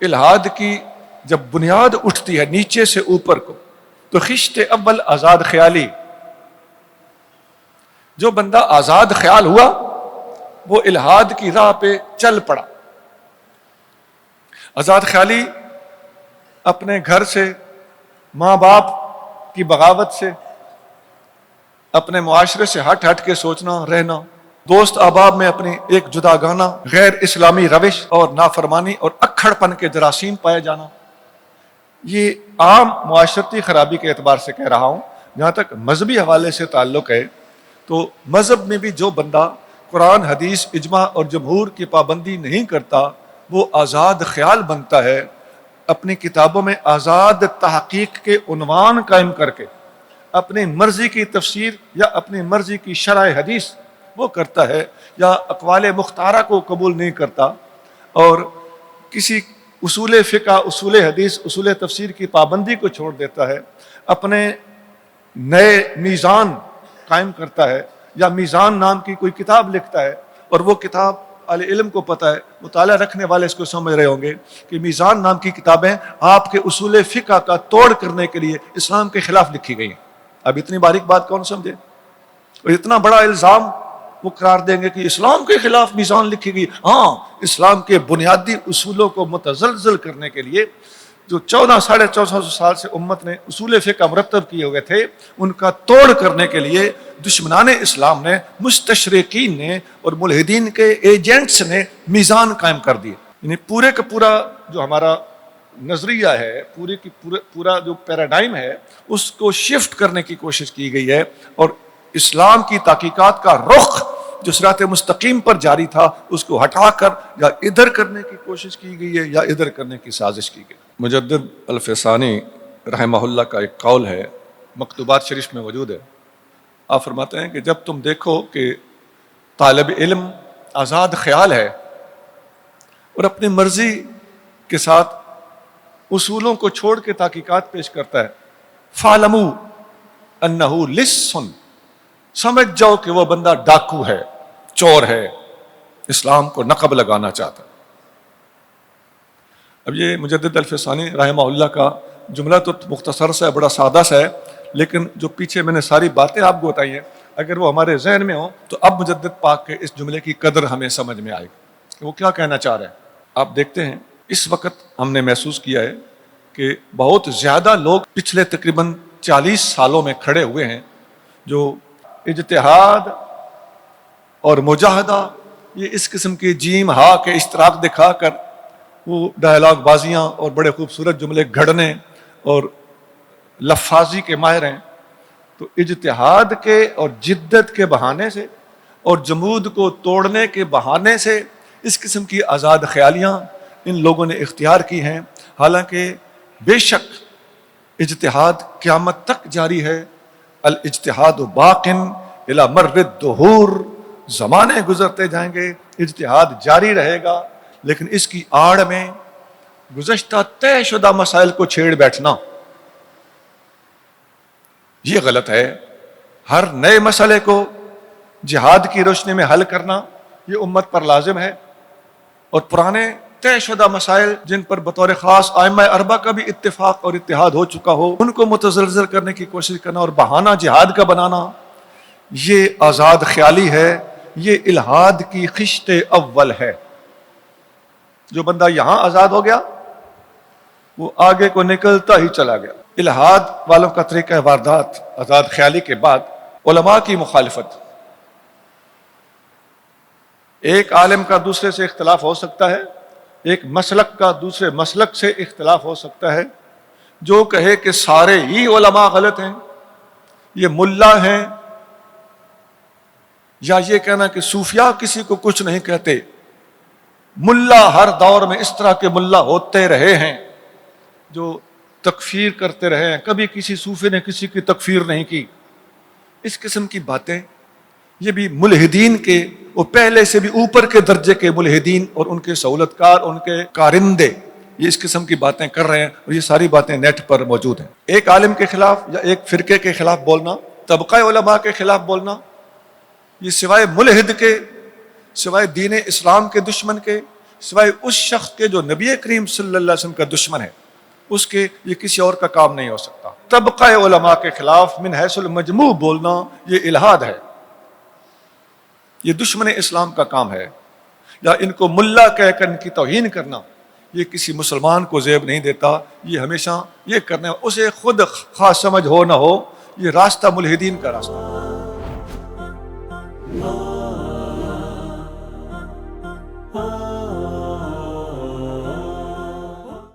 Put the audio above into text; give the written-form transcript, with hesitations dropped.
الہاد کی جب بنیاد اٹھتی ہے نیچے سے اوپر کو تو خشت اول آزاد خیالی، جو بندہ آزاد خیال ہوا وہ الہاد کی راہ پہ چل پڑا۔ آزاد خیالی اپنے گھر سے، ماں باپ کی بغاوت سے، اپنے معاشرے سے ہٹ کے سوچنا رہنا، دوست احباب میں اپنی ایک جداگانہ غیر اسلامی روش اور نافرمانی اور اکھڑ پن کے جراثیم پائے جانا، یہ عام معاشرتی خرابی کے اعتبار سے کہہ رہا ہوں۔ جہاں تک مذہبی حوالے سے تعلق ہے تو مذہب میں بھی جو بندہ قرآن حدیث اجماع اور جمہور کی پابندی نہیں کرتا وہ آزاد خیال بنتا ہے، اپنی کتابوں میں آزاد تحقیق کے عنوان قائم کر کے اپنی مرضی کی تفسیر یا اپنی مرضی کی شرح حدیث وہ کرتا ہے، یا اقوال مختارہ کو قبول نہیں کرتا اور کسی اصول فقہ، اصول حدیث، اصول تفسیر کی پابندی کو چھوڑ دیتا ہے، اپنے نئے میزان قائم کرتا ہے یا میزان نام کی کوئی کتاب لکھتا ہے، اور وہ کتاب اہل علم کو پتہ ہے، مطالعہ رکھنے والے اس کو سمجھ رہے ہوں گے کہ میزان نام کی کتابیں آپ کے اصول فقہ کا توڑ کرنے کے لیے اسلام کے خلاف لکھی گئی ہیں۔ اب اتنی باریک بات کون سمجھے، اور اتنا بڑا الزام وہ قرار دیں گے کہ اسلام کے خلاف میزان لکھی گئی۔ ہاں، اسلام کے بنیادی اصولوں کو متزلزل کرنے کے لیے جو 1400 سال سے امت نے اصول فقہ مرتب کیے ہوئے تھے ان کا توڑ کرنے کے لیے دشمنان اسلام نے، مستشرقین نے اور ملحدین کے ایجنٹس نے میزان قائم کر دیے۔ یعنی پورے کا پورا جو ہمارا نظریہ ہے، پورا جو پیراڈائم ہے اس کو شفٹ کرنے کی کوشش کی گئی ہے، اور اسلام کی تحقیقات کا رخ جو صراط مستقیم پر جاری تھا اس کو ہٹا کر یا ادھر کرنے کی کوشش کی گئی ہے یا ادھر کرنے کی سازش کی گئی۔ مجدد الفسانی رحمہ اللہ کا ایک قول ہے، مکتوبات شریف میں موجود ہے۔ آپ فرماتے ہیں کہ جب تم دیکھو کہ طالب علم آزاد خیال ہے اور اپنی مرضی کے ساتھ اصولوں کو چھوڑ کے تحقیقات پیش کرتا ہے، فَعْلَمُوا أَنَّهُ لِصٌ، سمجھ جاؤ کہ وہ بندہ ڈاکو ہے، چور ہے، اسلام کو نقب لگانا چاہتا ہے۔ اب یہ مجدد الفسانی رحمہ اللہ کا جملہ تو مختصر سا ہے، بڑا سادہ سا ہے، لیکن جو پیچھے میں نے ساری باتیں آپ کو بتائی ہیں اگر وہ ہمارے ذہن میں ہوں تو اب مجدد پاک کے اس جملے کی قدر ہمیں سمجھ میں آئے گی کہ وہ کیا کہنا چاہ رہے ہیں۔ آپ دیکھتے ہیں اس وقت ہم نے محسوس کیا ہے کہ بہت زیادہ لوگ پچھلے تقریباً 40 سالوں میں کھڑے ہوئے ہیں جو اجتہاد اور مجاہدہ، یہ اس قسم کی جیم ہا کے اشتراک دکھا کر وہ ڈائلاگ بازیاں اور بڑے خوبصورت جملے گھڑنے اور لفاظی کے ماہر ہیں، تو اجتہاد کے اور جدت کے بہانے سے اور جمود کو توڑنے کے بہانے سے اس قسم کی آزاد خیالیاں ان لوگوں نے اختیار کی ہیں، حالانکہ بے شک اجتہاد قیامت تک جاری ہے۔ الاجتہاد باق الی مر الدہور، زمانے گزرتے جائیں گے، اجتہاد جاری رہے گا، لیکن اس کی آڑ میں گزشتہ طے شدہ مسائل کو چھیڑ بیٹھنا یہ غلط ہے۔ ہر نئے مسئلے کو جہاد کی روشنی میں حل کرنا یہ امت پر لازم ہے، اور پرانے طے شدہ مسائل جن پر بطور خاص ائمہ اربعہ کا بھی اتفاق اور اتحاد ہو چکا ہو ان کو متزلزل کرنے کی کوشش کرنا اور بہانہ جہاد کا بنانا یہ آزاد خیالی ہے، یہ الہاد کی خشت اول ہے۔ جو بندہ یہاں آزاد ہو گیا وہ آگے کو نکلتا ہی چلا گیا۔ الہاد والوں کا طریقہ واردات آزاد خیالی کے بعد علماء کی مخالفت۔ ایک عالم کا دوسرے سے اختلاف ہو سکتا ہے، ایک مسلک کا دوسرے مسلک سے اختلاف ہو سکتا ہے، جو کہے کہ سارے ہی علماء غلط ہیں، یہ ملا ہیں، یا یہ کہنا کہ صوفیاء کسی کو کچھ نہیں کہتے، ملا ہر دور میں اس طرح کے ملا ہوتے رہے ہیں جو تکفیر کرتے رہے ہیں، کبھی کسی صوفی نے کسی کی تکفیر نہیں کی۔ اس قسم کی باتیں یہ بھی ملحدین کے، وہ پہلے سے بھی اوپر کے درجے کے ملحدین اور ان کے سہولتکار، ان کے کارندے یہ اس قسم کی باتیں کر رہے ہیں، اور یہ ساری باتیں نیٹ پر موجود ہیں۔ ایک عالم کے خلاف یا ایک فرقے کے خلاف بولنا، طبقہ علماء کے خلاف بولنا، یہ سوائے ملحد کے، سوائے دین اسلام کے دشمن کے، سوائے اس شخص کے جو نبی کریم صلی اللہ علیہ وسلم کا دشمن ہے، اس کے یہ کسی اور کا کام نہیں ہو سکتا۔ طبقہ علماء کے خلاف من حیث المجموع بولنا یہ الہاد ہے، یہ دشمن اسلام کا کام ہے، یا ان کو ملا کہہ کر ان کی توہین کرنا یہ کسی مسلمان کو زیب نہیں دیتا۔ یہ ہمیشہ یہ کرنا، اسے خود خواہ سمجھ ہو نہ ہو، یہ راستہ ملحدین کا راستہ ہے۔